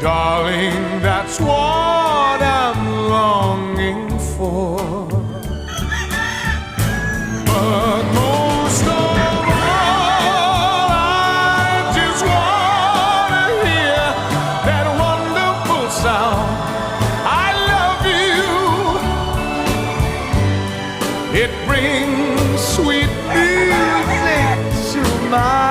Darling, that's what I'm longing for. But most of all, I just want to hear that wonderful sound. I love you. It brings sweet music to my